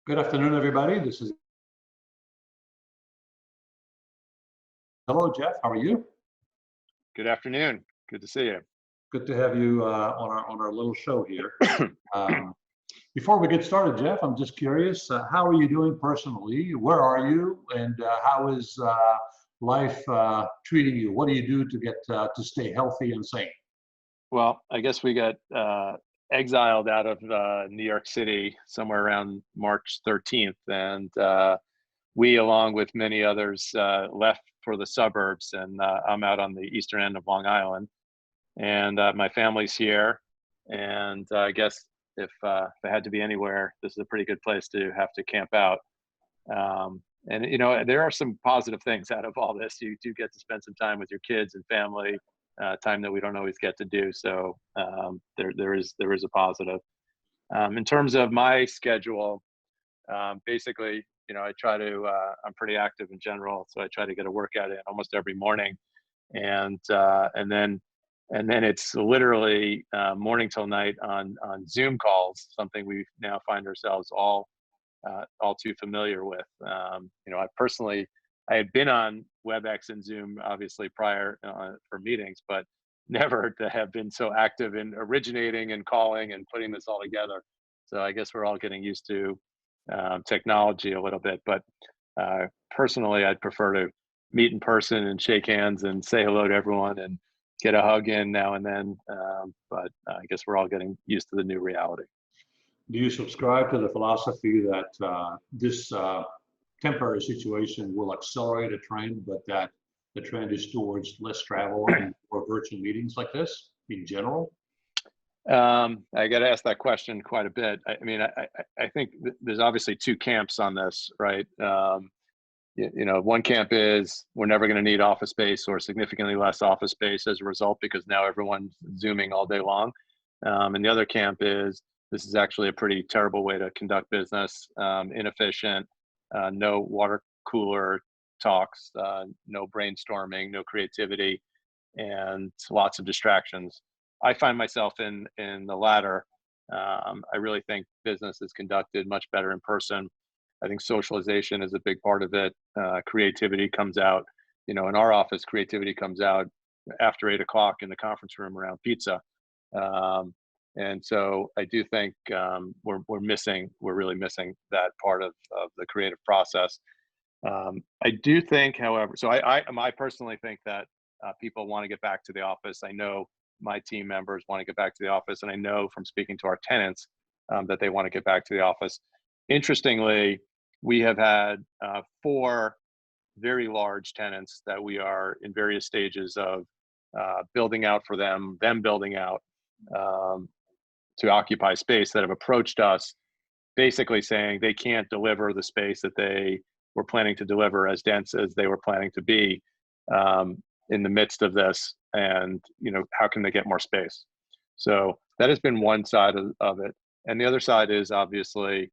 Good afternoon, everybody. This is hello, Jeff. How are you? Good afternoon. Good to see you. Good to have you on our little show here. Um, Before we get started, Jeff, I'm just curious. How are you doing personally? Where are you, and how is life treating you? What do you do to get to stay healthy and sane? Well, I guess we got exiled out of New York City somewhere around March 13th, and we, along with many others, left for the suburbs. And I'm out on the eastern end of Long Island, and my family's here. And I guess if I had to be anywhere, this is a pretty good place to have to camp out. And there are some positive things out of all this. You do get to spend some time with your kids and family, time that we don't always get to do. So there is a positive. In terms of my schedule, basically, I try to. I'm pretty active in general, so I try to get a workout in almost every morning, and then it's literally morning till night on Zoom calls. Something we now find ourselves all too familiar with. I had been on WebEx and Zoom obviously prior for meetings, but never to have been so active in originating and calling and putting this all together. So I guess we're all getting used to technology a little bit, but personally, I'd prefer to meet in person and shake hands and say hello to everyone and get a hug in now and then. But I guess we're all getting used to the new reality. Do you subscribe to the philosophy that this temporary situation will accelerate a trend, but that the trend is towards less travel and more virtual meetings like this in general? I got to ask that question quite a bit. I think there's obviously two camps on this, right? One camp is we're never going to need office space or significantly less office space as a result because now everyone's Zooming all day long. And the other camp is this is actually a pretty terrible way to conduct business, inefficient, no water cooler talks, no brainstorming, no creativity, and lots of distractions. I find myself in the latter. I really think business is conducted much better in person. I think socialization is a big part of it. Creativity comes out. In our office, creativity comes out after 8 o'clock in the conference room around pizza. And so I do think we're really missing that part of the creative process. I do think, however, so I personally think that people want to get back to the office. I know my team members want to get back to the office, and I know from speaking to our tenants that they want to get back to the office. Interestingly, we have had 4 very large tenants that we are in various stages of building out for them building out to occupy space that have approached us basically saying they can't deliver the space that they were planning to deliver as dense as they were planning to be in the midst of this. And, how can they get more space? So that has been one side of it. And the other side is obviously,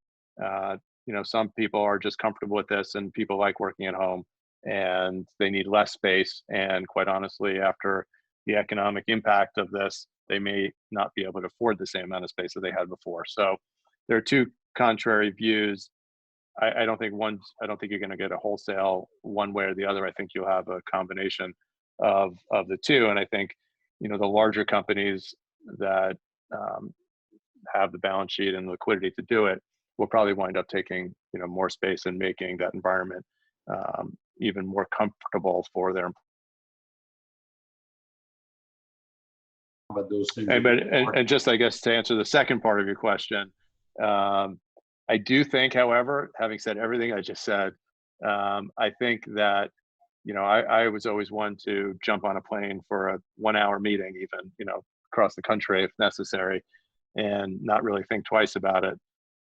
some people are just comfortable with this and people like working at home and they need less space. And quite honestly, after the economic impact of this, they may not be able to afford the same amount of space that they had before. So there are two contrary views. I don't think you're going to get a wholesale one way or the other. I think you'll have a combination of the two. And I think, the larger companies that have the balance sheet and liquidity to do it will probably wind up taking, more space and making that environment even more comfortable for their. But those things. And just, I guess, to answer the second part of your question, I do think, however, having said everything I just said, I think that, I was always one to jump on a plane for a 1-hour meeting, even, across the country if necessary, and not really think twice about it.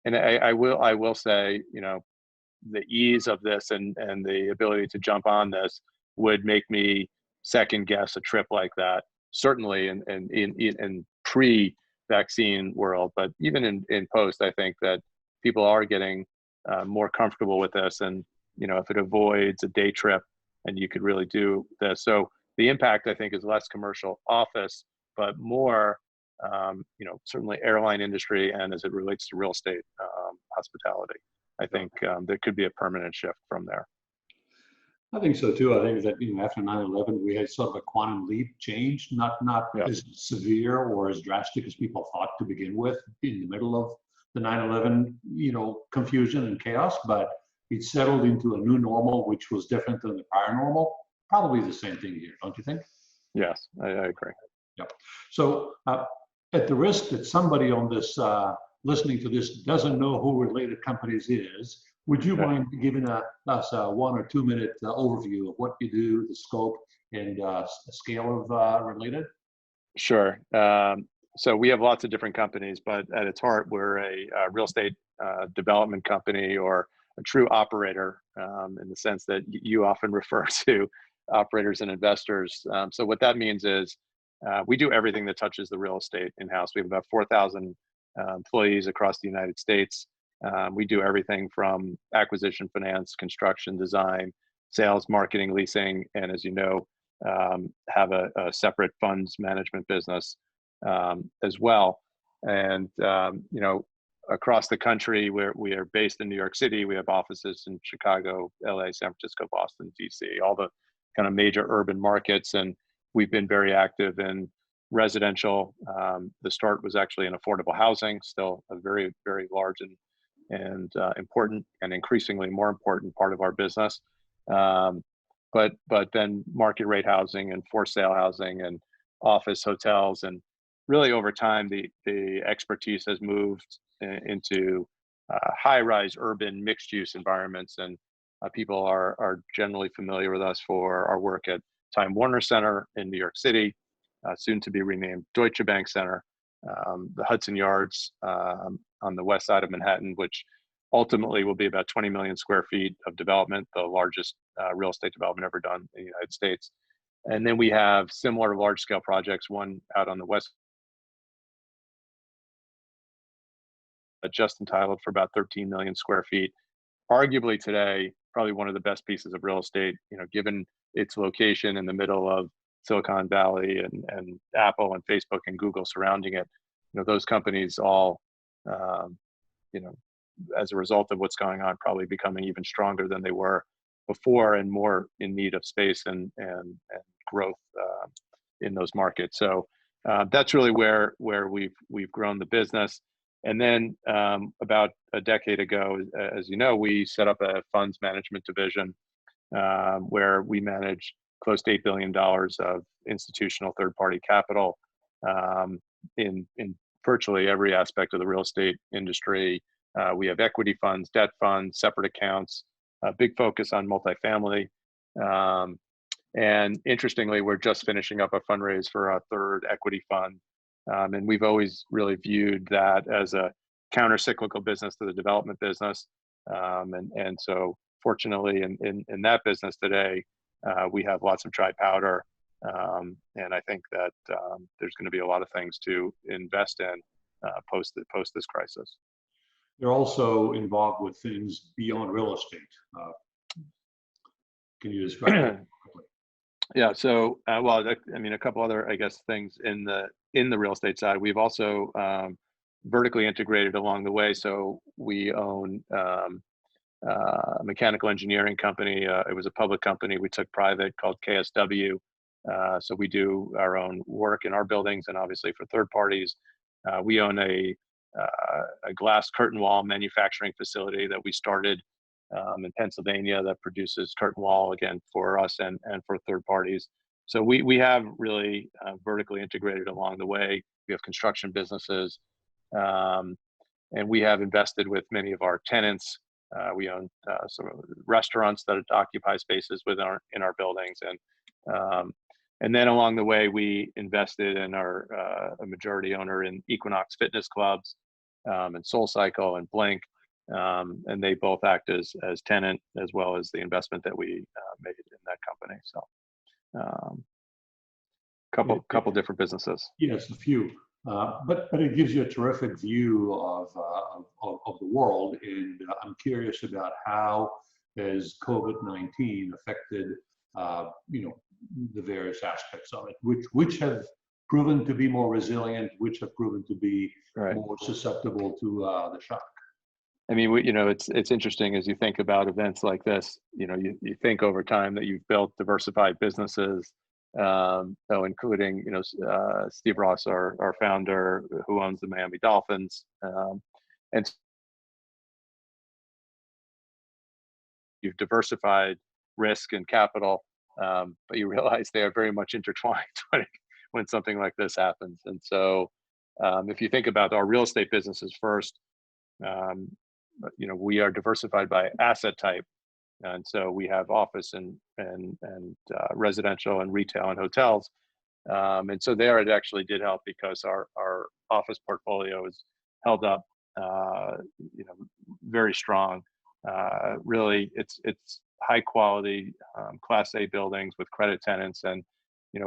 And I will say, the ease of this and the ability to jump on this would make me second guess a trip like that. Certainly in pre-vaccine world, but even in post, I think that people are getting more comfortable with this. And, if it avoids a day trip and you could really do this. So the impact, I think, is less commercial office, but more, certainly airline industry and as it relates to real estate, hospitality. I think there could be a permanent shift from there. I think so too. I think that after 9/11, we had sort of a quantum leap change, not Yeah. as severe or as drastic as people thought to begin with in the middle of the 9/11 confusion and chaos, but it settled into a new normal, which was different than the prior normal. Probably the same thing here, don't you think? Yes, I agree. Yeah. So at the risk that somebody on this listening to this doesn't know who Related Companies is, would you mind giving us a 1 or 2 minute overview of what you do, the scope and scale of Related? Sure. So we have lots of different companies, but at its heart, we're a real estate development company, or a true operator, in the sense that you often refer to operators and investors. So what that means is we do everything that touches the real estate in-house. We have about 4,000 employees across the United States. We do everything from acquisition, finance, construction, design, sales, marketing, leasing, and as you know, have a separate funds management business as well. And across the country, we are based in New York City. We have offices in Chicago, LA, San Francisco, Boston, DC, all the kind of major urban markets. And we've been very active in residential. The start was actually in affordable housing, still a very, very large and important and increasingly more important part of our business. But then market rate housing and for sale housing and office, hotels, and really over time the expertise has moved into high-rise urban mixed-use environments, and people are generally familiar with us for our work at Time Warner Center in New York City, soon to be renamed Deutsche Bank Center, the Hudson Yards on the west side of Manhattan, which ultimately will be about 20 million square feet of development, the largest real estate development ever done in the United States. And then we have similar large-scale projects, one out on the west, just entitled for about 13 million square feet. Arguably today, probably one of the best pieces of real estate, given its location in the middle of Silicon Valley and Apple and Facebook and Google surrounding it. Those companies all, as a result of what's going on, probably becoming even stronger than they were before and more in need of space and growth in those markets. So that's really where we've grown the business. And then about a decade ago, as you know, we set up a funds management division where we manage close to $8 billion of institutional third-party capital in virtually every aspect of the real estate industry. We have equity funds, debt funds, separate accounts, a big focus on multifamily. And interestingly, we're just finishing up a fundraise for our third equity fund. And we've always really viewed that as a counter-cyclical business to the development business. And so fortunately in that business today, we have lots of dry powder. And I think that there's going to be a lot of things to invest in post this crisis. They're also involved with things beyond real estate. Can you describe that? Yeah. So, well, a couple other, I guess, things in the real estate side. We've also vertically integrated along the way. So we own a mechanical engineering company. It was a public company we took private called KSW. So we do our own work in our buildings and obviously for third parties. We own a glass curtain wall manufacturing facility that we started in Pennsylvania that produces curtain wall, again, for us and for third parties. So we have really vertically integrated along the way. We have construction businesses, and we have invested with many of our tenants. We own some restaurants that occupy spaces in our buildings, and then along the way we invested in a majority owner in Equinox Fitness Clubs and SoulCycle and Blink. And they both act as tenant as well as the investment that we made in that company. So, couple different businesses. Yes, a few, but it gives you a terrific view of the world. And I'm curious about how has COVID-19 affected the various aspects of it, which have proven to be more resilient, which have proven to be more susceptible to the shock. I mean, it's interesting as you think about events like this. You think over time that you've built diversified businesses, so including Steve Ross, our founder, who owns the Miami Dolphins, and you've diversified risk and capital, but you realize they are very much intertwined when something like this happens. And so, if you think about our real estate businesses first, we are diversified by asset type, and so we have office and residential and retail and hotels, and so there it actually did help because our office portfolio is held up, very strong. Really, it's high quality, Class A buildings with credit tenants, and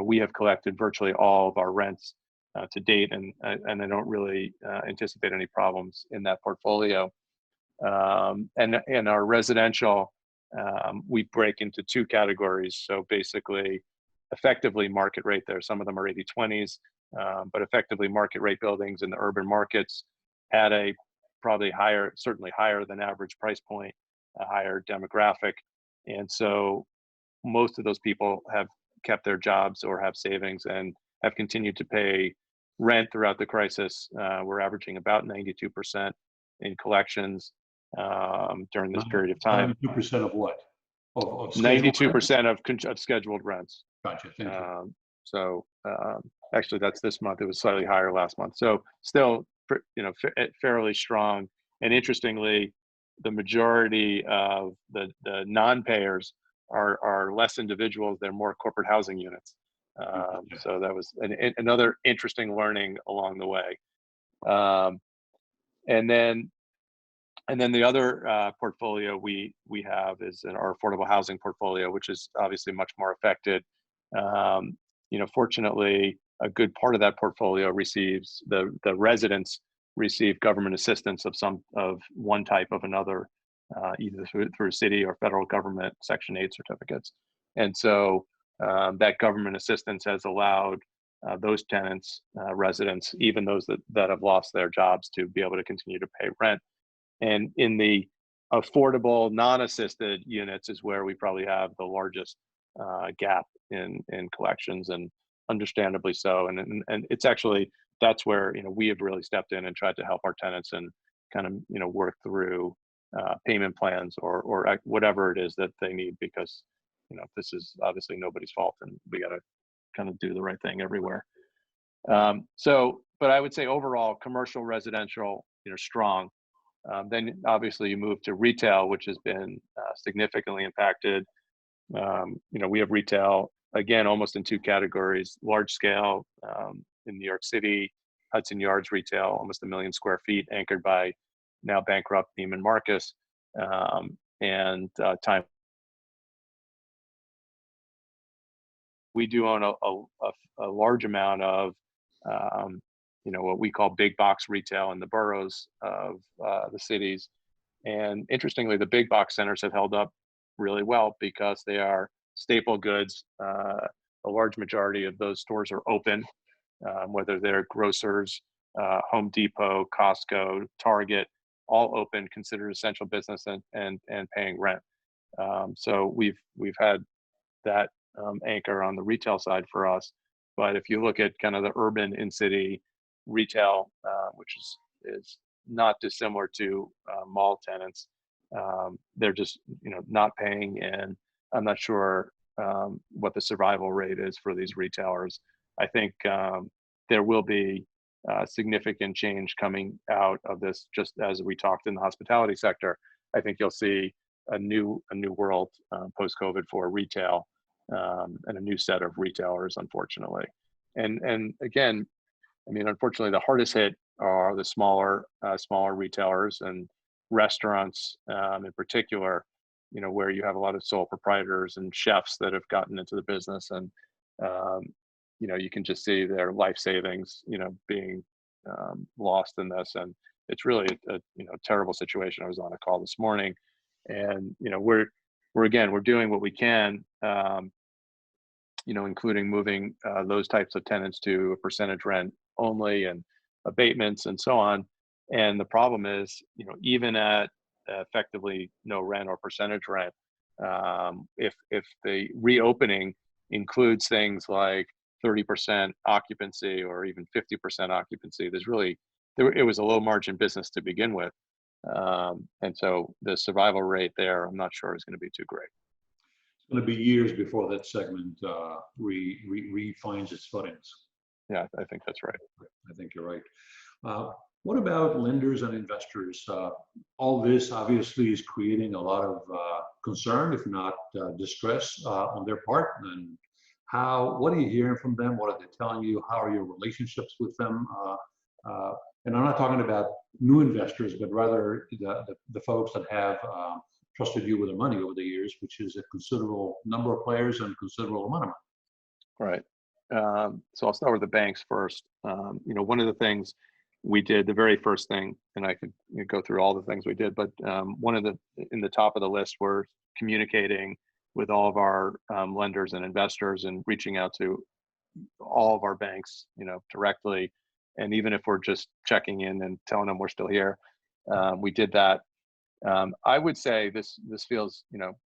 we have collected virtually all of our rents to date, and I don't really anticipate any problems in that portfolio. And in our residential, we break into two categories. So basically, effectively market rate there. Some of them are 80/20s, but effectively market rate buildings in the urban markets at a probably higher, certainly higher than average price point, a higher demographic. And so most of those people have kept their jobs or have savings and have continued to pay rent throughout the crisis. We're averaging about 92% in collections during this period of time. 92% of what? Of 92% of scheduled rents. Gotcha. Thank you. So actually, that's this month. It was slightly higher last month. So still, fairly strong. And interestingly, the majority of the non-payers are less individuals. They're more corporate housing units. So that was another interesting learning along the way. And then the other portfolio we have is in our affordable housing portfolio, which is obviously much more affected. Fortunately, a good part of that portfolio receives the residents receive government assistance of one type of another, either through city or federal government Section 8 certificates. And so that government assistance has allowed those tenants, residents, even those that have lost their jobs, to be able to continue to pay rent. And in the affordable non-assisted units is where we probably have the largest gap in collections, and understandably so. And it's actually, that's where we have really stepped in and tried to help our tenants and kind of work through payment plans or whatever it is that they need, because this is obviously nobody's fault, and we got to kind of do the right thing everywhere. But I would say overall, commercial, residential, strong. Then obviously you move to retail, which has been significantly impacted. We have retail, again, almost in two categories: large scale in New York City, Hudson Yards retail, almost 1 million square feet, anchored by now bankrupt Neiman Marcus, and Time. We do own a large amount of what we call big box retail in the boroughs of the cities. And interestingly, the big box centers have held up really well because they are staple goods. A large majority of those stores are open, whether they're grocers, Home Depot, Costco, Target, all open, considered essential business and paying rent. So we've had that anchor on the retail side for us. But if you look at kind of the urban in-city retail, which is not dissimilar to mall tenants, they're just not paying, and I'm not sure what the survival rate is for these retailers. I think there will be significant change coming out of this, just as we talked in the hospitality sector. I think you'll see a new world post-COVID for retail, and a new set of retailers, unfortunately. And again, I mean, unfortunately, the hardest hit are the smaller retailers and restaurants, in particular, where you have a lot of sole proprietors and chefs that have gotten into the business, and you can just see their life savings, being lost in this, and it's really a terrible situation. I was on a call this morning, and we're doing what we can, including moving those types of tenants to a percentage rent only and abatements and so on. And the problem is, even at effectively no rent or percentage rent. If the reopening includes things like 30% occupancy or even 50% occupancy, it was a low margin business to begin with. And so the survival rate there, I'm not sure is going to be too great. It's going to be years before that segment finds its footings. Yeah, I think that's right. I think you're right. What about lenders and investors? All this obviously is creating a lot of concern, if not distress, on their part. And what are you hearing from them? What are they telling you? How are your relationships with them? And I'm not talking about new investors, but rather the folks that have trusted you with their money over the years, which is a considerable number of players and considerable amount of money. Right. So I'll start with the banks first. One of the things we did, the very first thing, and I could go through all the things we did, but in the top of the list were communicating with all of our lenders and investors and reaching out to all of our banks, directly. And even if we're just checking in and telling them we're still here, we did that. I would say this feels,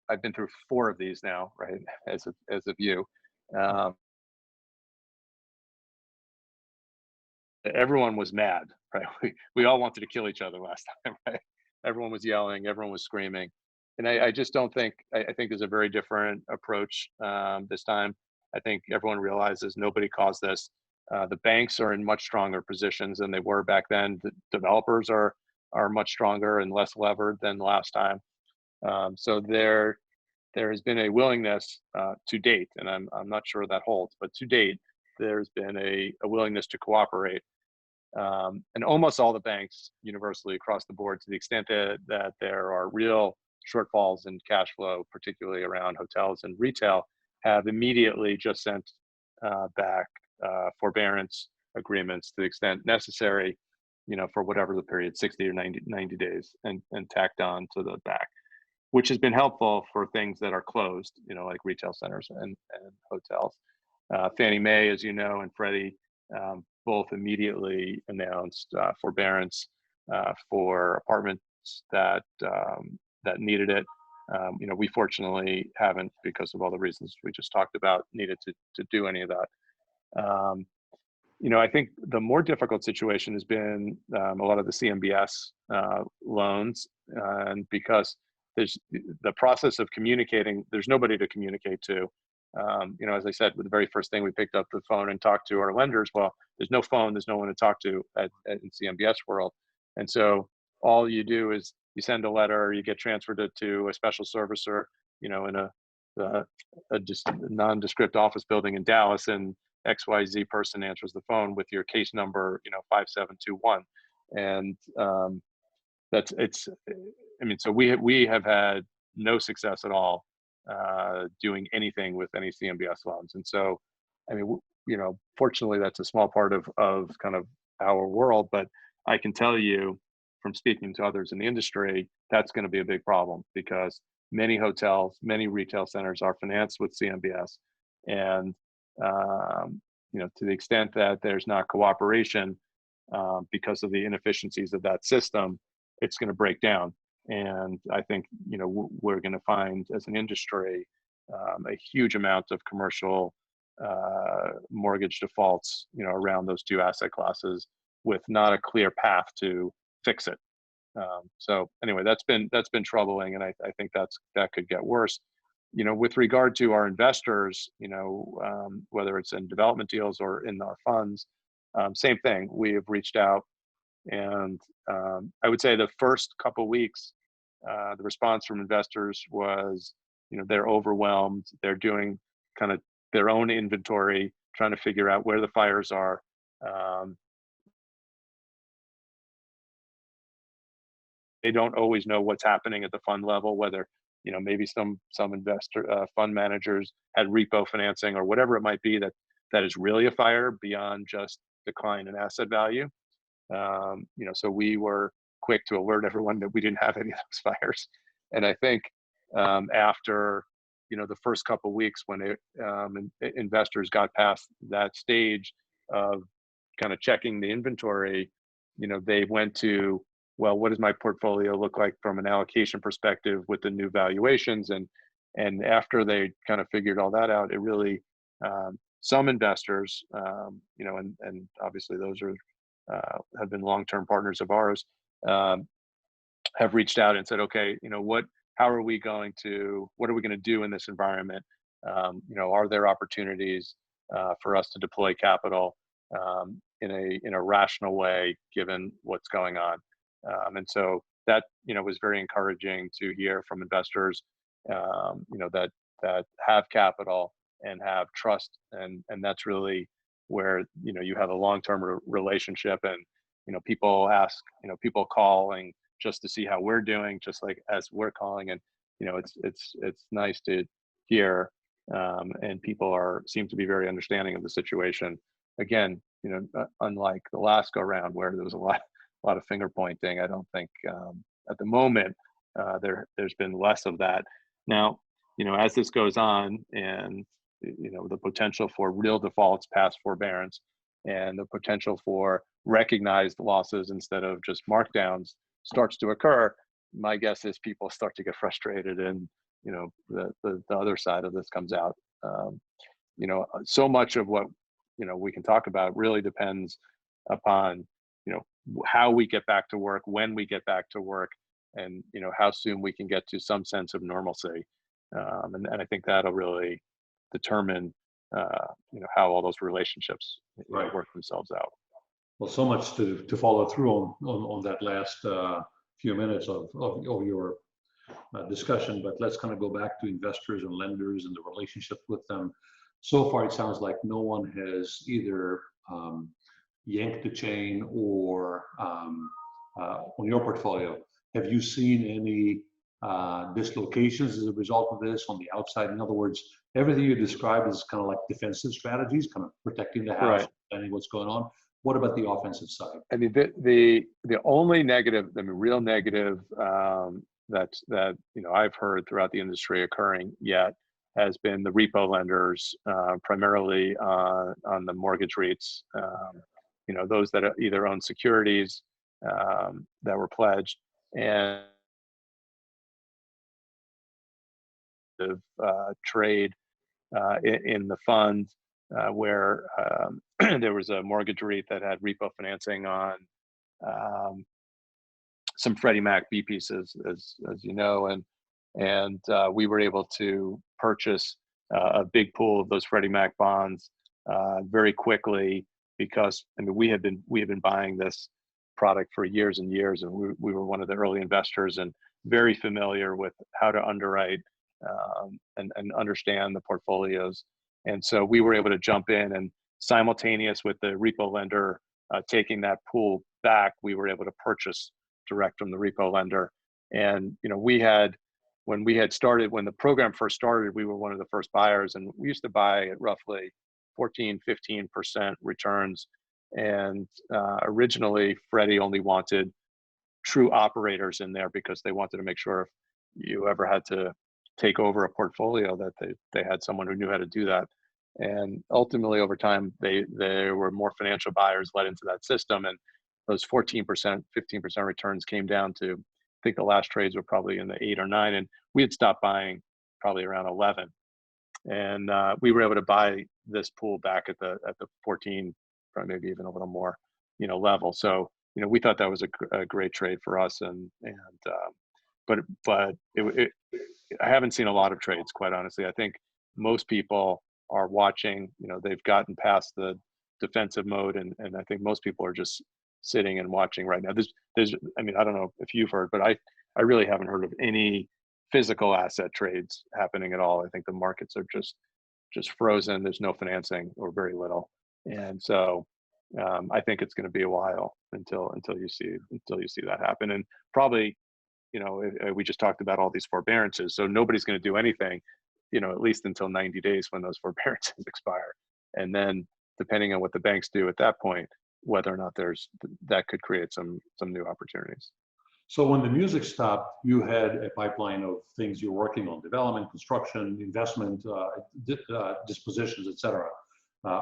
I've been through 4 of these now, right? As of you. Everyone was mad, right? We all wanted to kill each other last time, right? Everyone was yelling, everyone was screaming. And I just don't think, I think there's a very different approach this time. I think everyone realizes nobody caused this. The banks are in much stronger positions than they were back then. The developers are much stronger and less levered than last time. So there has been a willingness to date, and I'm not sure that holds, but to date, there's been a willingness to cooperate. And almost all the banks universally across the board, to the extent that there are real shortfalls in cash flow, particularly around hotels and retail, have immediately just sent back forbearance agreements to the extent necessary, for whatever the period, 60 or 90 days, and tacked on to the back, which has been helpful for things that are closed, like retail centers and hotels. Fannie Mae, as you know, and Freddie both immediately announced forbearance for apartments that needed it. We fortunately haven't, because of all the reasons we just talked about, needed to do any of that. I think the more difficult situation has been a lot of the CMBS loans, and because there's the process of communicating, there's nobody to communicate to. As I said, with the very first thing, we picked up the phone and talked to our lenders. Well, there's no phone, there's no one to talk to in CMBS world. And so all you do is you send a letter, you get transferred to a special servicer, in a just nondescript office building in Dallas, and XYZ person answers the phone with your case number, 5721. And so we have had no success at all doing anything with any CMBS loans. And so, fortunately, that's a small part of kind of our world, but I can tell you from speaking to others in the industry, that's going to be a big problem, because many hotels, many retail centers are financed with CMBS. And, to the extent that there's not cooperation because of the inefficiencies of that system, it's going to break down. And I think, we're going to find as an industry a huge amount of commercial mortgage defaults, around those 2 asset classes, with not a clear path to fix it. So anyway, that's been troubling, and I think that could get worse. With regard to our investors, whether it's in development deals or in our funds, same thing. We have reached out, and I would say the first couple weeks, the response from investors was, they're overwhelmed. They're doing kind of their own inventory, trying to figure out where the fires are. They don't always know what's happening at the fund level, whether, maybe some investor fund managers had repo financing or whatever it might be that is really a fire beyond just decline in asset value. So we were quick to alert everyone that we didn't have any of those fires. And I think after, the first couple of weeks, when investors got past that stage of kind of checking the inventory, they went to, well, what does my portfolio look like from an allocation perspective with the new valuations? And after they kind of figured all that out, it really, some investors, you know, and obviously those are, have been long-term partners of ours, have reached out and said, okay, you know, how are we going to, what are we going to do in this environment? You know, are there opportunities for us to deploy capital in a rational way, given what's going on? And so that, you know, was very encouraging to hear from investors, you know, that have capital and have trust, and that's really where, you know, you have a long-term relationship, and, you know, people ask, you know, people calling just to see how we're doing, just like as we're calling, and, you know, it's nice to hear, and people seem to be very understanding of the situation. Again, you know, unlike the last go round where there was a lot of finger pointing, I don't think at the moment there's been less of that. Now, you know, as this goes on, and, you know, the potential for real defaults past forbearance and the potential for recognized losses instead of just markdowns starts to occur, my guess is people start to get frustrated, and, you know, the other side of this comes out. You know, so much of what, you know, we can talk about really depends upon, you know, how we get back to work, when we get back to work, and, you know, how soon we can get to some sense of normalcy. And I think that'll really determine, you know, how all those relationships, you know, Right. work themselves out. Well, so much to follow through on that last few minutes of your discussion, but let's kind of go back to investors and lenders and the relationship with them. So far, it sounds like no one has either yanked the chain or on your portfolio. Have you seen any dislocations as a result of this on the outside? In other words, everything you described is kind of like defensive strategies, kind of protecting the house, Right. understanding what's going on. What about the offensive side? I mean, the only negative, I mean, real negative, that you know, I've heard throughout the industry occurring yet has been the repo lenders, primarily on the mortgage REITs. You know, those that either own securities that were pledged, and trade in the fund where there was a mortgage REIT that had repo financing on some Freddie Mac B pieces, as you know, and we were able to purchase a big pool of those Freddie Mac bonds very quickly, because, I mean, we had been buying this product for years and years, and we were one of the early investors and very familiar with how to underwrite and understand the portfolios. And so we were able to jump in, and simultaneous with the repo lender taking that pool back, we were able to purchase direct from the repo lender. And, you know, when the program first started, we were one of the first buyers, and we used to buy at roughly 14-15% returns. And originally, Freddie only wanted true operators in there because they wanted to make sure if you ever had to take over a portfolio that they had someone who knew how to do that. And ultimately, over time, there were more financial buyers led into that system, and those 14%, 15% returns came down to, I think the last trades were probably in the 8 or 9, and we had stopped buying probably around 11. And we were able to buy this pool back at the 14, probably maybe even a little more, you know, level. So, you know, we thought that was a great trade for us, but I haven't seen a lot of trades, quite honestly. I think most people are watching, you know, they've gotten past the defensive mode, and I think most people are just sitting and watching right now. There's, I mean, I don't know if you've heard, but I really haven't heard of any physical asset trades happening at all. I think the markets are just frozen. There's no financing, or very little. And so I think it's going to be a while until you see that happen. And probably, you know, we just talked about all these forbearances, so nobody's going to do anything, you know, at least until 90 days when those forbearances expire. And then, depending on what the banks do at that point, whether or not that could create some new opportunities. So when the music stopped, you had a pipeline of things you're working on: development, construction, investment, dispositions, et cetera.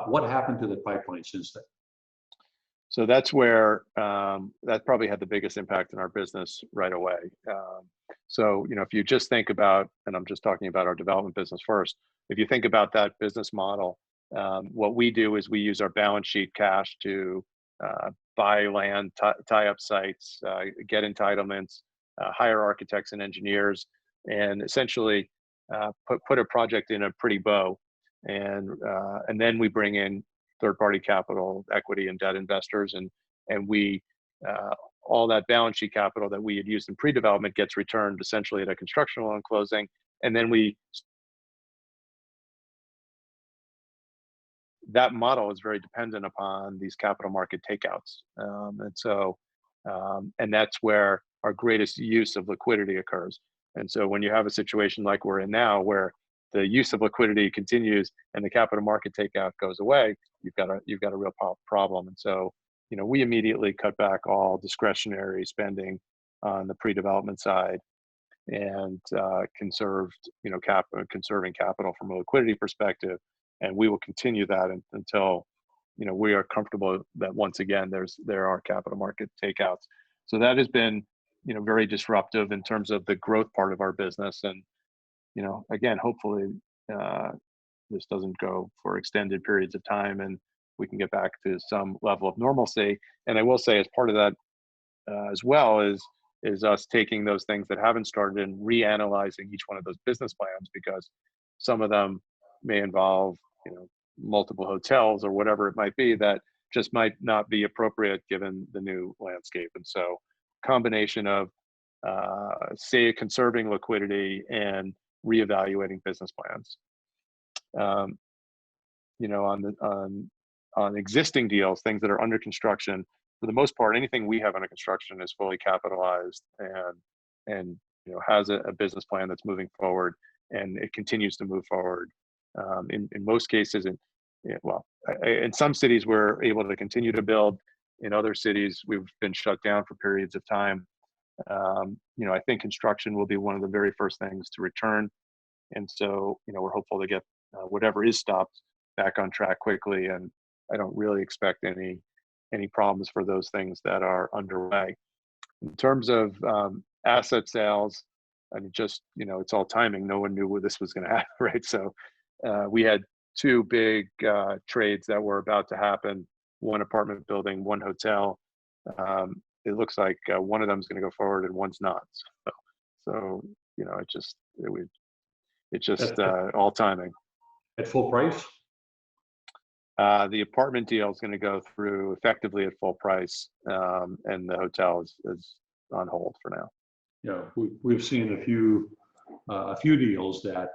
What happened to the pipeline since then? So that's where that probably had the biggest impact in our business right away. So, if you just think about, and I'm just talking about our development business first, if you think about that business model, what we do is we use our balance sheet cash to buy land, tie up sites, get entitlements, hire architects and engineers, and essentially put a project in a pretty bow. And then we bring in third-party capital, equity, and debt investors, and we all that balance sheet capital that we had used in pre-development gets returned essentially at a construction loan closing, and then that model is very dependent upon these capital market takeouts, and that's where our greatest use of liquidity occurs. And so when you have a situation like we're in now, where the use of liquidity continues and the capital market takeout goes away, you've got a real problem. And so, we immediately cut back all discretionary spending on the pre-development side and conserving capital from a liquidity perspective. And we will continue that until, we are comfortable that once again, there are capital market takeouts. So that has been, very disruptive in terms of the growth part of our business. And, again, hopefully this doesn't go for extended periods of time and we can get back to some level of normalcy. And I will say, as part of that as well is us taking those things that haven't started and reanalyzing each one of those business plans, because some of them may involve, multiple hotels or whatever it might be that just might not be appropriate given the new landscape. And so combination of say conserving liquidity and reevaluating business plans. On existing deals, things that are under construction, for the most part, anything we have under construction is fully capitalized and has a business plan that's moving forward, and it continues to move forward. In most cases, in some cities we're able to continue to build. In other cities, we've been shut down for periods of time. I think construction will be one of the very first things to return, and so we're hopeful to get whatever is stopped back on track quickly. And I don't really expect any problems for those things that are underway. In terms of asset sales, I mean, just it's all timing. No one knew where this was going to happen, right? So we had two big trades that were about to happen: one apartment building, one hotel. It looks like one of them is going to go forward and one's not. So it's just all timing. At full price? The apartment deal is going to go through effectively at full price, and the hotel is on hold for now. Yeah, we've seen a few deals that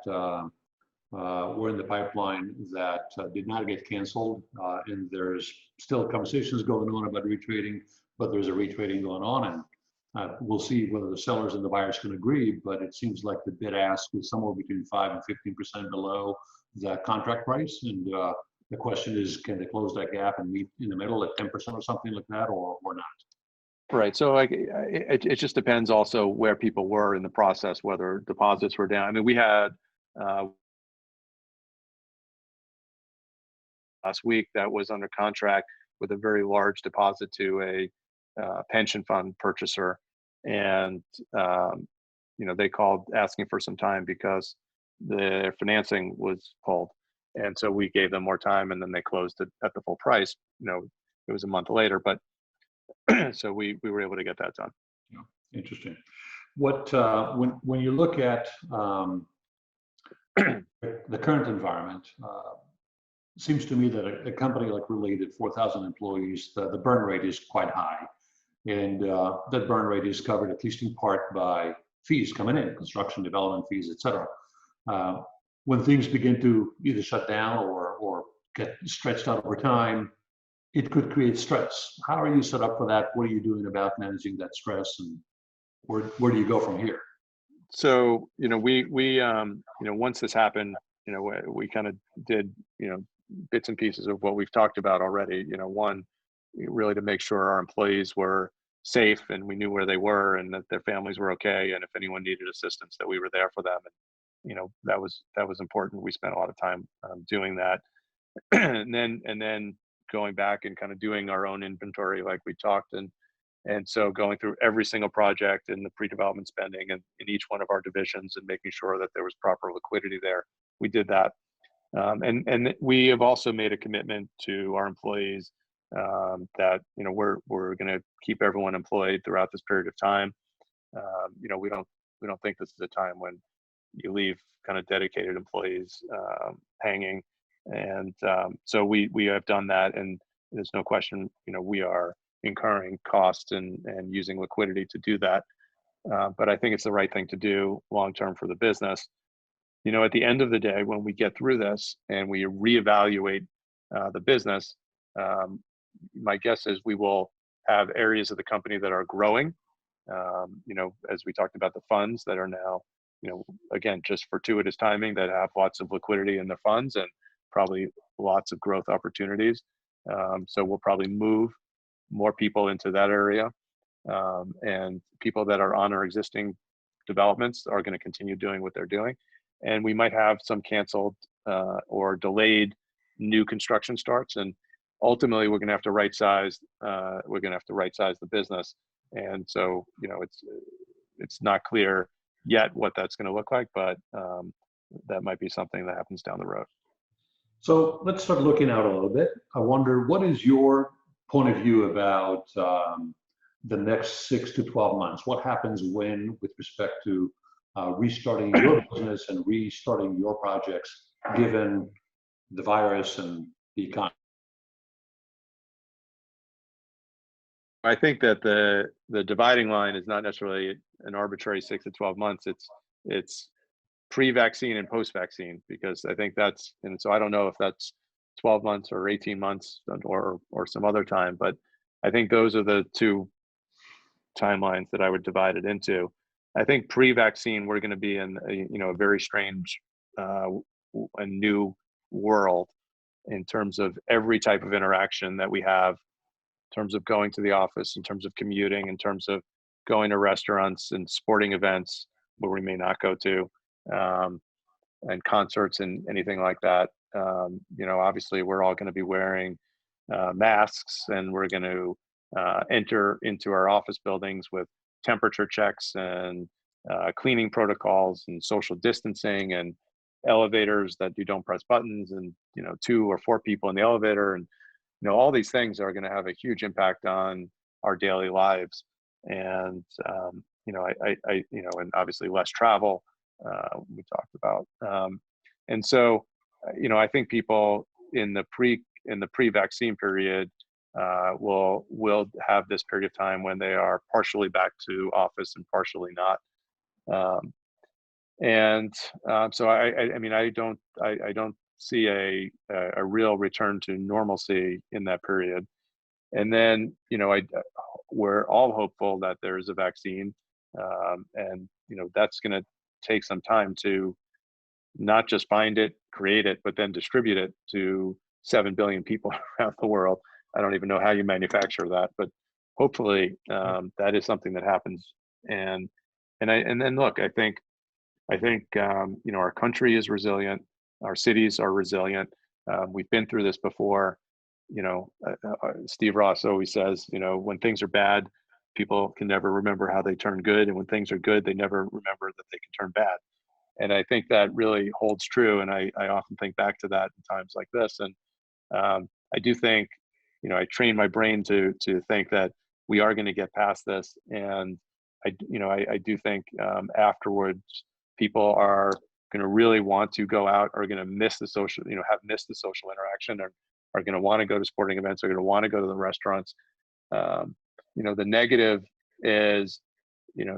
were in the pipeline that did not get canceled, and there's still conversations going on about retrading, but there's a retrading going on, and we'll see whether the sellers and the buyers can agree. But it seems like the bid ask is somewhere between 5 and 15% below the contract price, and the question is, can they close that gap and meet in the middle at 10% or something like that, or not? Right. So it just depends also where people were in the process, whether deposits were down. I mean, we had last week that was under contract with a very large deposit to a pension fund purchaser, and they called asking for some time because their financing was pulled. And so we gave them more time, and then they closed it at the full price. It was a month later, but so we were able to get that done. Yeah, interesting. What when you look at the current environment, it seems to me that a company like Related, 4,000 employees, the burn rate is quite high, and that burn rate is covered at least in part by fees coming in, construction, development fees, etc. When things begin to either shut down or get stretched out over time, it could create stress. How are you set up for that? What are you doing about managing that stress, and where do you go from here? So we once this happened, we kind of did bits and pieces of what we've talked about already. One, really to make sure our employees were safe and we knew where they were and that their families were okay, and if anyone needed assistance, that we were there for them. And that was important. We spent a lot of time doing that, and then going back and kind of doing our own inventory, like we talked, and And so going through every single project in the pre-development spending and in each one of our divisions and making sure that there was proper liquidity there, we did that. And we have also made a commitment to our employees that we're going to keep everyone employed throughout this period of time. We don't think this is a time when you leave kind of dedicated employees hanging, and so we have done that, and there's no question we are incurring costs and using liquidity to do that. But I think it's the right thing to do long term for the business. At the end of the day, when we get through this and we reevaluate the business, my guess is we will have areas of the company that are growing. As we talked about the funds that are now, again, just fortuitous timing, that have lots of liquidity in their funds and probably lots of growth opportunities. So we'll probably move more people into that area. And people that are on our existing developments are going to continue doing what they're doing. And we might have some canceled or delayed new construction starts. And ultimately, we're going to have to right size. We're going to have to right size the business. And so, it's not clear yet what that's going to look like, but that might be something that happens down the road. So let's start looking out a little bit. I wonder, what is your point of view about the next 6 to 12 months? What happens with respect to restarting your business and restarting your projects, given the virus and the economy? I think that the dividing line is not necessarily an arbitrary 6 to 12 months. It's pre-vaccine and post-vaccine, because I think and so I don't know if that's 12 months or 18 months or some other time, but I think those are the two timelines that I would divide it into. I think pre-vaccine, we're going to be in a very strange a new world in terms of every type of interaction that we have, in terms of going to the office, in terms of commuting, in terms of going to restaurants and sporting events where we may not go to, and concerts and anything like that. Obviously we're all going to be wearing masks, and we're going to enter into our office buildings with temperature checks and cleaning protocols and social distancing, and elevators that you don't press buttons, and 2 or 4 people in the elevator, and all these things are going to have a huge impact on our daily lives. And and obviously less travel, we talked about. And so I think people in the pre-vaccine period will have this period of time when they are partially back to office and partially not. So I don't see a real return to normalcy in that period. And then we're all hopeful that there is a vaccine, and that's going to take some time to not just find it, create it, but then distribute it to 7 billion people around the world. I don't even know how you manufacture that, but hopefully that is something that happens. And then look, I think our country is resilient, our cities are resilient. We've been through this before. Steve Ross always says, when things are bad, people can never remember how they turned good, and when things are good, they never remember that they can turn bad. And I think that really holds true. And I often think back to that in times like this. And I do think, I train my brain to think that we are going to get past this. And I do think afterwards, people are going to really want to go out, are going to miss the social, have missed the social interaction, or are going to want to go to sporting events, are going to want to go to the restaurants. The negative is,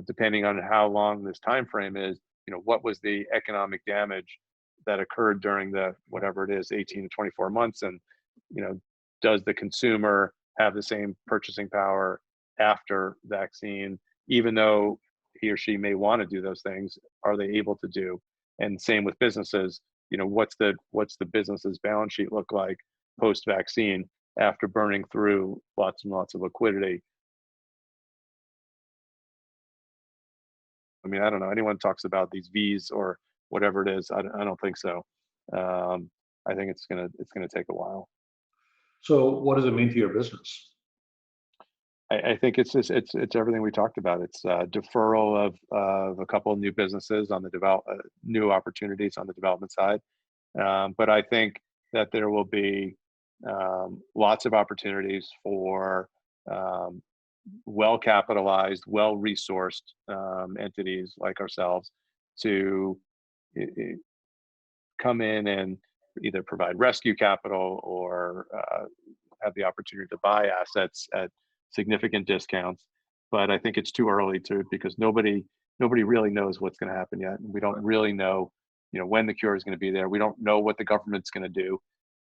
depending on how long this time frame is, what was the economic damage that occurred during the, whatever it is, 18 to 24 months. And, does the consumer have the same purchasing power after vaccine, even though he or she may want to do those things? Are they able to do? And same with businesses. What's the business's balance sheet look like post-vaccine after burning through lots and lots of liquidity? I mean, I don't know. Anyone talks about these V's or whatever it is. I don't think so. I think it's gonna take a while. So what does it mean to your business? I think it's just it's everything we talked about. It's deferral of a couple of new businesses on the new opportunities on the development side. But I think that there will be lots of opportunities for well capitalized, well resourced entities like ourselves to come in and either provide rescue capital or have the opportunity to buy assets at significant discounts. But I think it's too early because nobody really knows what's going to happen yet, and we don't really know, when the cure is going to be there. We don't know what the government's going to do,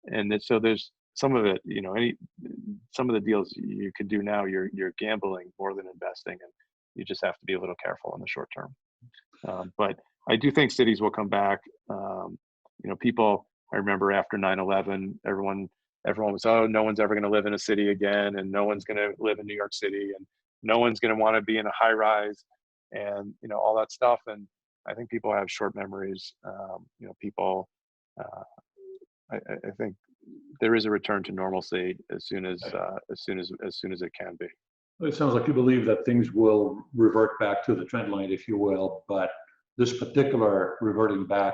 and so there's some of it. Some of the deals you can do now, you're gambling more than investing, and you just have to be a little careful in the short term. But I do think cities will come back. People. I remember after 9/11, everyone was, oh, no one's ever going to live in a city again, and no one's going to live in New York City, and no one's going to want to be in a high rise, and all that stuff. And I think people have short memories. People. I think there is a return to normalcy as soon as it can be. It sounds like you believe that things will revert back to the trend line, if you will, but this particular reverting back,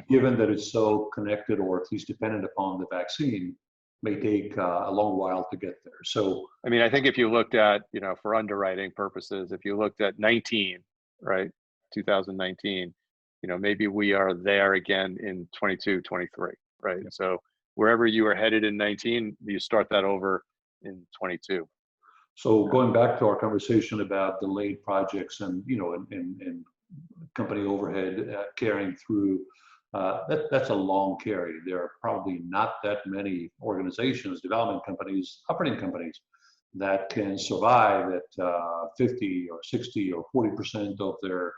given that it's so connected or at least dependent upon the vaccine, may take a long while to get there. So, I mean, I think if you looked at, for underwriting purposes, if you looked at 19, right, 2019, maybe we are there again in 22, 23, right? Yeah. So wherever you were headed in 19, you start that over in 22. So going back to our conversation about delayed projects and, and company overhead carrying through, that's a long carry. There are probably not that many organizations, development companies, operating companies that can survive at 50 or 60 or 40% of their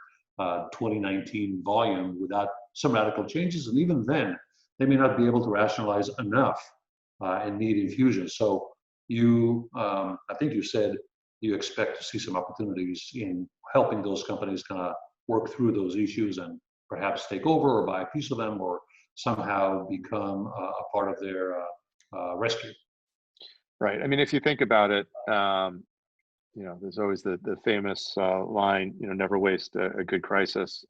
2019 volume without some radical changes. And even then, they may not be able to rationalize enough and need infusion. So I think you said you expect to see some opportunities in helping those companies kind of work through those issues and perhaps take over or buy a piece of them or somehow become a part of their rescue. Right. I mean, if you think about it, there's always the famous line, never waste a good crisis.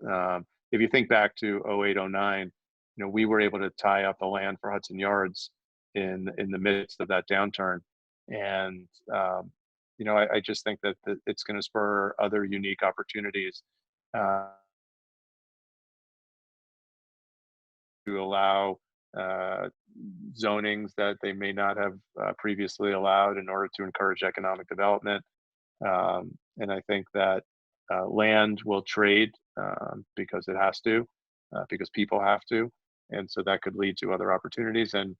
If you think back to 08, 09, we were able to tie up the land for Hudson Yards in the midst of that downturn. And, I just think that it's going to spur other unique opportunities to allow zonings that they may not have previously allowed in order to encourage economic development. And I think that land will trade because it has to, because people have to. And so that could lead to other opportunities. And,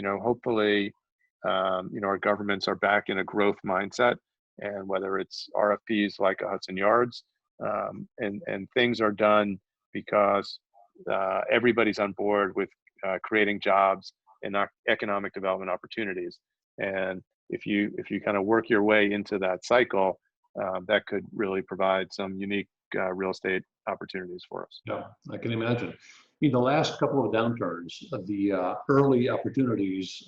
hopefully, our governments are back in a growth mindset, and whether it's RFPs like a Hudson Yards, and things are done because everybody's on board with creating jobs and economic development opportunities. And if you kind of work your way into that cycle, that could really provide some unique real estate opportunities for us. Yeah, I can imagine. In the last couple of downturns, the early opportunities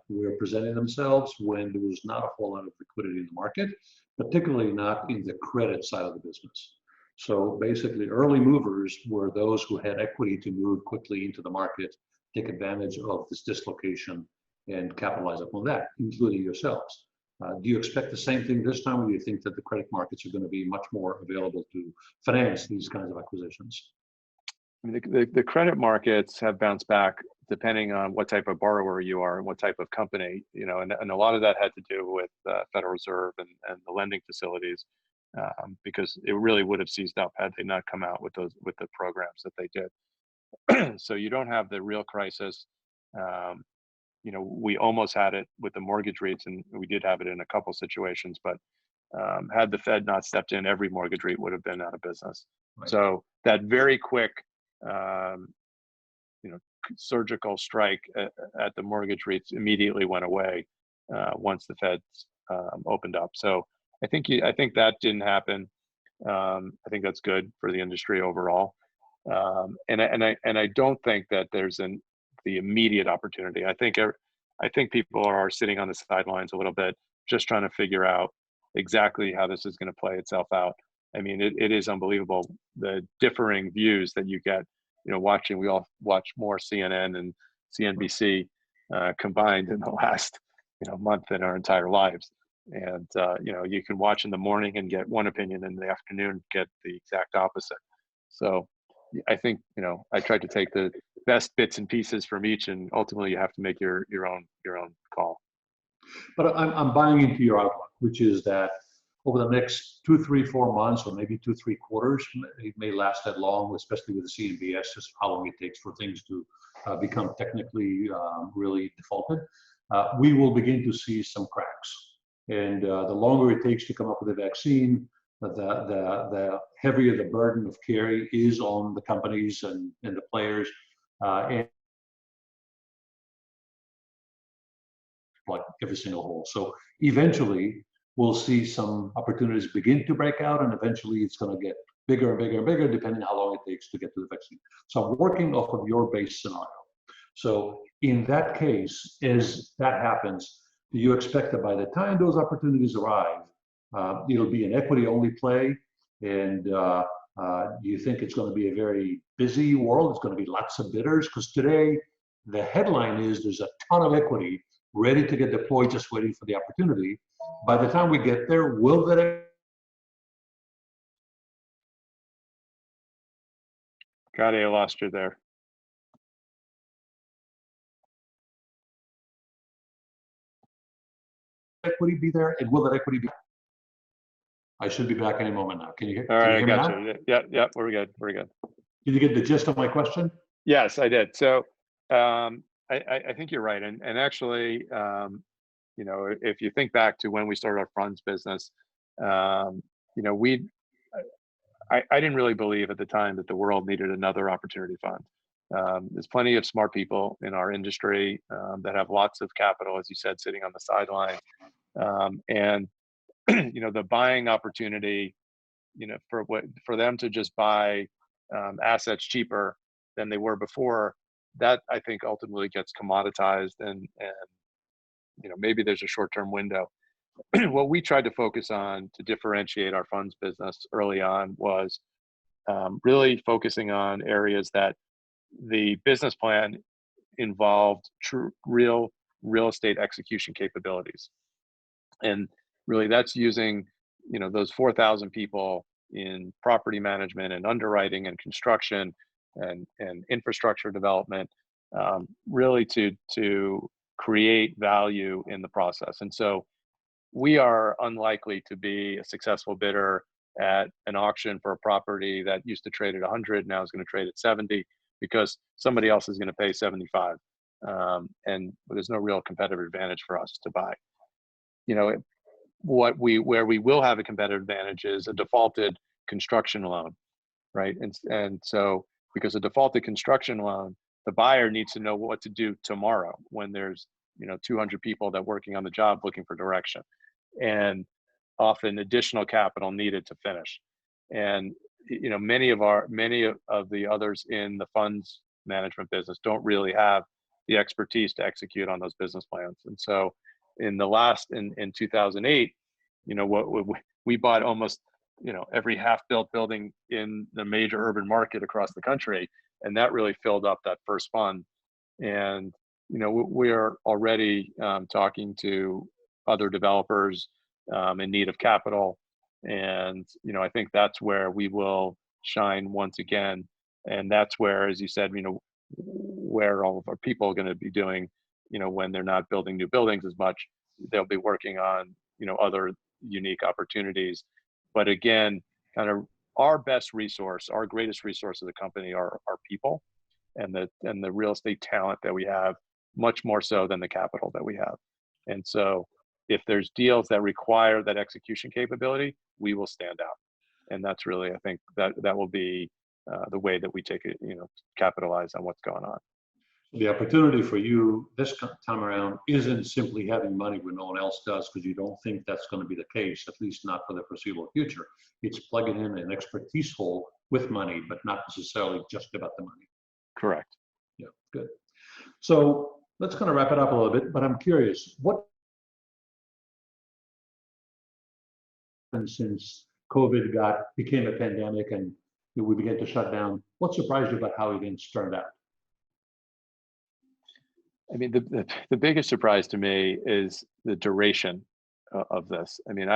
were presenting themselves when there was not a whole lot of liquidity in the market, particularly not in the credit side of the business. So basically, early movers were those who had equity to move quickly into the market, take advantage of this dislocation, and capitalize upon that, including yourselves. Do you expect the same thing this time, or do you think that the credit markets are going to be much more available to finance these kinds of acquisitions? I mean, the credit markets have bounced back depending on what type of borrower you are and what type of company, and a lot of that had to do with Federal Reserve and the lending facilities, because it really would have seized up had they not come out with the programs that they did. So you don't have the real crisis. We almost had it with the mortgage rates, and we did have it in a couple situations, but had the Fed not stepped in, every mortgage rate would have been out of business. Right. So that very quick, surgical strike at the mortgage rates immediately went away once the Feds opened up. So I think that didn't happen. I think that's good for the industry overall. And I don't think that there's the immediate opportunity. I think people are sitting on the sidelines a little bit, just trying to figure out exactly how this is going to play itself out. I mean, it is unbelievable, the differing views that you get, watching. We all watch more CNN and CNBC combined in the last, month in our entire lives. And, you can watch in the morning and get one opinion, in the afternoon, get the exact opposite. So I think, I tried to take the best bits and pieces from each, and ultimately you have to make your own call. But I'm buying into your outlook, which is that over the next 2, 3, 4 months, or maybe 2, 3 quarters, it may last that long, especially with the CMBS, just how long it takes for things to become technically really defaulted. We will begin to see some cracks. And the longer it takes to come up with a vaccine, the heavier the burden of carry is on the companies and the players. And like every single hole. So eventually we'll see some opportunities begin to break out, and eventually it's going to get bigger and bigger and bigger, depending on how long it takes to get to the vaccine. So I'm working off of your base scenario. So in that case, as that happens, do you expect that by the time those opportunities arrive, it'll be an equity-only play? And do you think it's going to be a very busy world? It's going to be lots of bidders? Because today, the headline is there's a ton of equity ready to get deployed, just waiting for the opportunity. By the time we get there, will that... Gadi, I lost you there. equity be there, and will that equity be... I should be back any moment now. Can you hear? All right, can you I hear got me you. Yeah, we're good. Did you get the gist of my question? Yes, I did. So I think you're right. And actually, if you think back to when we started our funds business, I didn't really believe at the time that the world needed another opportunity fund. There's plenty of smart people in our industry that have lots of capital, as you said, sitting on the sideline. And the buying opportunity, for them to just buy assets cheaper than they were before, that I think ultimately gets commoditized, and maybe there's a short-term window. What we tried to focus on to differentiate our funds business early on was really focusing on areas that the business plan involved real estate execution capabilities. And really that's using, those 4,000 people in property management and underwriting and construction and infrastructure development, really to create value in the process. And so we are unlikely to be a successful bidder at an auction for a property that used to trade at 100, now is going to trade at 70, because somebody else is going to pay 75. And there's no real competitive advantage for us to buy. Where we will have a competitive advantage is a defaulted construction loan, right? And so because a defaulted construction loan, the buyer needs to know what to do tomorrow when there's 200 people that working on the job looking for direction, and often additional capital needed to finish. And many of the others in the funds management business don't really have the expertise to execute on those business plans. And so in 2008, we bought almost every half-built building in the major urban market across the country, and that really filled up that first fund. And we are already talking to other developers in need of capital, and I think that's where we will shine once again. And that's where, as you said, where all of our people are going to be doing, when they're not building new buildings as much, they'll be working on other unique opportunities. But again, kind of our best resource, our greatest resource of the company are our people and the real estate talent that we have, much more so than the capital that we have. And so if there's deals that require that execution capability, we will stand out. And that's really, I think that will be the way that we take it, capitalize on what's going on. The opportunity for you this time around isn't simply having money when no one else does, because you don't think that's going to be the case, at least not for the foreseeable future. It's plugging in an expertise hole with money, but not necessarily just about the money. Correct. Yeah, good. So let's kind of wrap it up a little bit, but I'm curious, what since COVID became a pandemic and we began to shut down? What surprised you about how events turned out? I mean, the biggest surprise to me is the duration of this. I mean,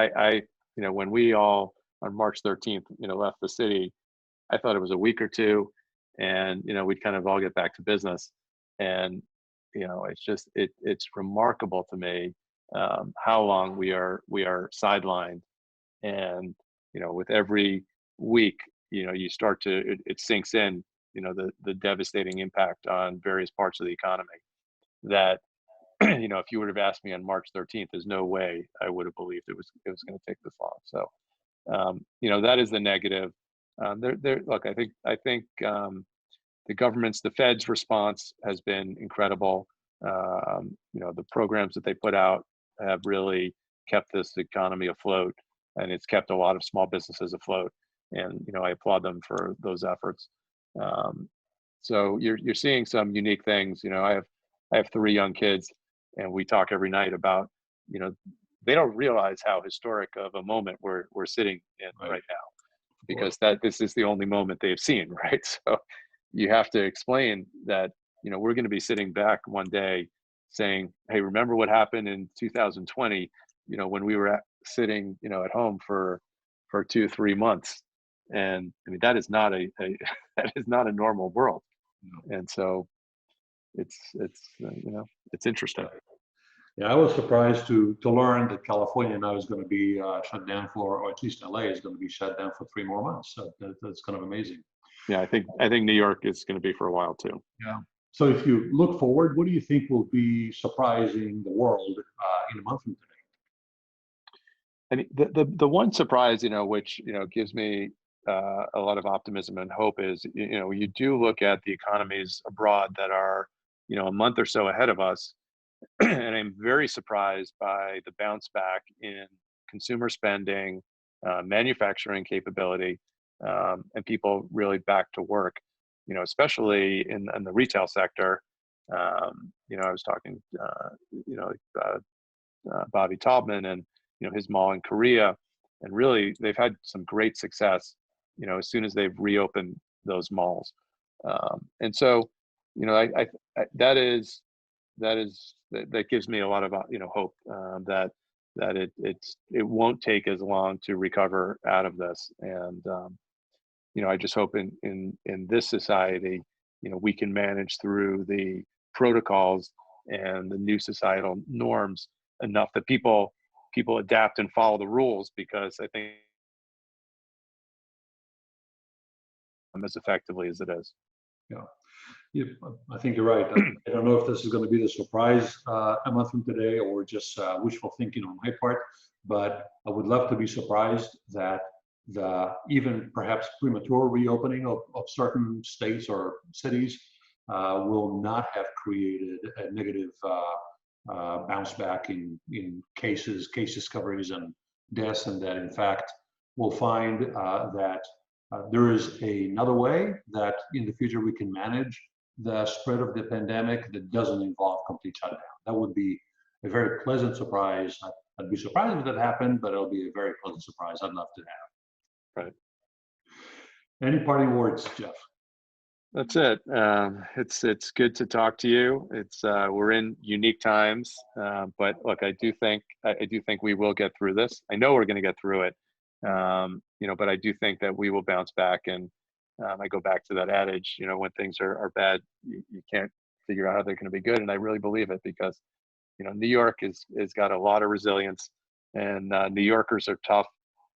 when we all on March 13th, left the city, I thought it was a week or two, and we'd kind of all get back to business. And it's remarkable to me how long we are sidelined, and with every week, you start to it sinks in, the devastating impact on various parts of the economy. That if you would have asked me on March 13th, there's no way I would have believed it was going to take this long. So that is the negative. Look, I think the government's, the Fed's response has been incredible. The programs that they put out have really kept this economy afloat, and it's kept a lot of small businesses afloat. And I applaud them for those efforts. So you're seeing some unique things. I have 3 young kids, and we talk every night about, they don't realize how historic of a moment we're sitting in right now, because this is the only moment they've seen, right? So you have to explain that, we're going to be sitting back one day saying, hey, remember what happened in 2020, when we were sitting, at home for 2-3 months. And I mean, that is not that is not a normal world. No. And so it's interesting. Yeah, I was surprised to learn that California now is going to be shut down for, or at least LA is going to be shut down for 3 more months. So that's kind of amazing. Yeah, I think New York is going to be for a while too. Yeah. So if you look forward, what do you think will be surprising the world in a month from today? I mean, the one surprise, which gives me a lot of optimism and hope is, you do look at the economies abroad that are, a month or so ahead of us, and I'm very surprised by the bounce back in consumer spending, manufacturing capability, and people really back to work. Especially in the retail sector. I was talking, Bobby Taubman and his mall in Korea, and really they've had some great success. As soon as they've reopened those malls, and so that gives me a lot of hope that it won't take as long to recover out of this. And I just hope in this society, we can manage through the protocols and the new societal norms enough that people adapt and follow the rules, because I think as effectively as it is. Yeah, I think you're right. I don't know if this is going to be the surprise a month from today, or just wishful thinking on my part, but I would love to be surprised that the even perhaps premature reopening of certain states or cities will not have created a negative bounce back in case discoveries and deaths, and that in fact we'll find that there is another way that in the future we can manage the spread of the pandemic that doesn't involve complete shutdown. That would be a very pleasant surprise. I'd be surprised if that happened, but it'll be a very pleasant surprise I'd love to have. Right. Any parting words, Jeff? That's it. It's good to talk to you. We're in unique times, but look, I do think we will get through this. I know we're going to get through it. But I do think that we will bounce back. And I go back to that adage, when things are bad, you can't figure out how they're going to be good. And I really believe it, because New York is got a lot of resilience, and New Yorkers are tough.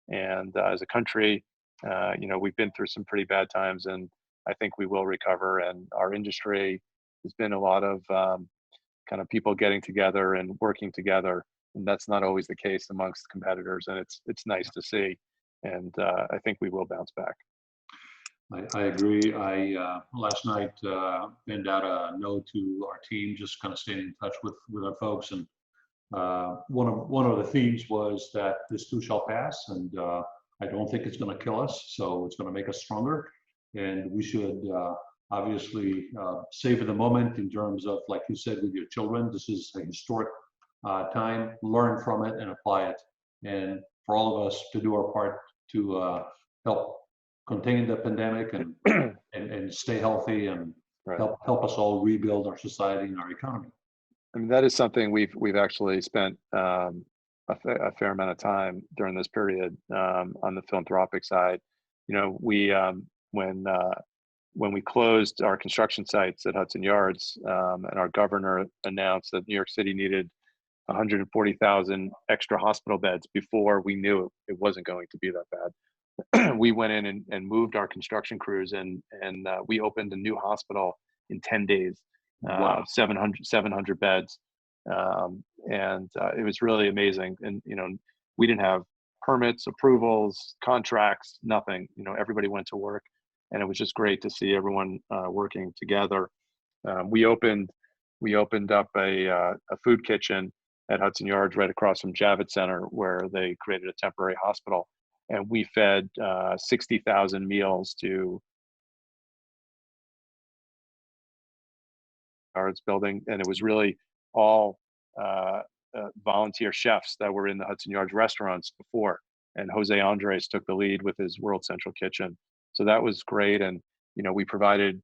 And as a country, we've been through some pretty bad times, and I think we will recover. And our industry has been a lot of kind of people getting together and working together, and that's not always the case amongst competitors. And it's nice to see. And I think we will bounce back. I agree. I last night penned out a note to our team, just kind of staying in touch with our folks, and one of the themes was that this too shall pass, and I don't think it's going to kill us, so it's going to make us stronger, and we should obviously savor the moment in terms of, like you said, with your children. This is a historic time. Learn from it and apply it. And for all of us to do our part to help contain the pandemic and stay healthy and Right. help us all rebuild our society and our economy. I mean, that is something we've actually spent a fair amount of time during this period on the philanthropic side. You know, when we closed our construction sites at Hudson Yards, and our governor announced that New York City needed 140,000 extra hospital beds before we knew it wasn't going to be that bad. We went in and moved our construction crews and we opened a new hospital in 10 days. Wow. 700 beds. It was really amazing. And, you know, we didn't have permits, approvals, contracts, nothing. You know, everybody went to work, and it was just great to see everyone working together. We opened up a food kitchen at Hudson Yards right across from Javits Center, where they created a temporary hospital, and we fed 60,000 meals to Yards building, and it was really all volunteer chefs that were in the Hudson Yards restaurants before, and Jose Andres took the lead with his World Central Kitchen. So that was great. And, you know, we provided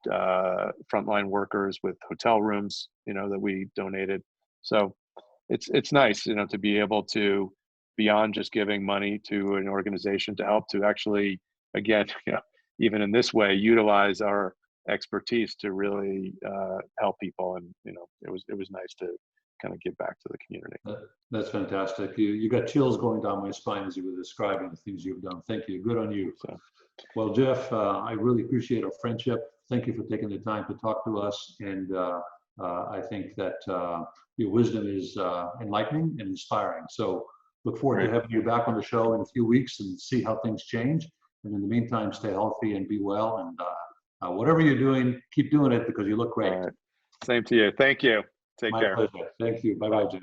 frontline workers with hotel rooms, you know, that we donated. So it's nice, you know, to be able to, beyond just giving money to an organization to help, to actually, again, you know, even in this way, utilize our expertise to really help people. And, you know, it was nice to kind of give back to the community. That's fantastic. You got chills going down my spine as you were describing the things you've done. Thank you. Good on you. So, well, Jeff, I really appreciate our friendship. Thank you for taking the time to talk to us. And I think that your wisdom is enlightening and inspiring. So look forward to having you back on the show in a few weeks and see how things change. And in the meantime, stay healthy and be well. And whatever you're doing, keep doing it because you look great. all right. Same to you. Thank you. Take care. My pleasure. Thank you. Bye-bye, Jeff.